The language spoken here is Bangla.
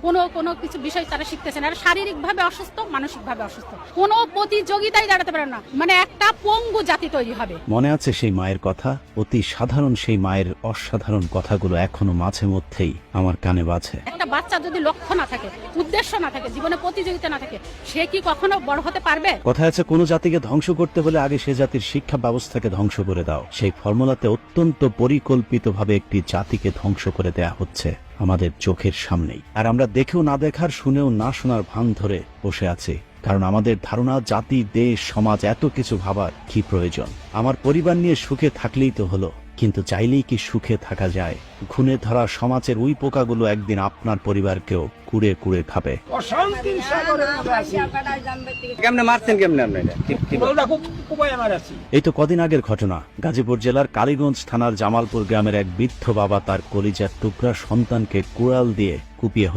কোনো কিছু বিষয় তারা শিখতেছে না। শারীরিকভাবে অসুস্থ, মানসিকভাবে অসুস্থ, কোনো প্রতিযোগিতায় দাঁড়াতে পারে না, মানে একটা পঙ্গু জাতি তৈরি হবে। মনে আছে সেই মায়ের কথা, অতি সাধারণ সেই মায়ের অসাধারণ কথাগুলো এখনো মাঝে মধ্যেই আমার কানে বাজে। একটা বাচ্চা যদি লক্ষ্য না থাকে, উদ্দেশ্য না থাকে, জীবনে প্রতিযোগিতা না থাকে, সে কি কখনো বড় হতে পারবে? কথা আছে, কোনো জাতিকে ধ্বংস করতে হলে আগে সে জাতির শিক্ষা ব্যবস্থাকে ধ্বংস করে দাও। সেই ফর্মুলাতে অত্যন্ত পরিকল্পিতভাবে একটি জাতিকে ধ্বংস করে দেয়া হচ্ছে আমাদের চোখের সামনেই। আর আমরা দেখেও না দেখার, শুনেও না শোনার ভান ধরে বসে আছি, কারণ আমাদের ধারণা জাতি, দেশ, সমাজ এত কিছু ভাবার কি প্রয়োজন? আমার পরিবার নিয়ে সুখে থাকলেই তো হলো। কিন্তু চাইলেই কি সুখে থাকা যায়? ঘুণে ধরা সমাজের ওই পোকাগুলো একদিন আপনার পরিবারকেও কুড়ে কুড়ে খাবে। এই তো কদিন আগের ঘটনা, গাজীপুর জেলার কালীগঞ্জ থানার জামালপুর গ্রামের এক বৃদ্ধ বাবা তার কলিজার টুকরা সন্তানকে কুড়াল দিয়ে কুপিয়ে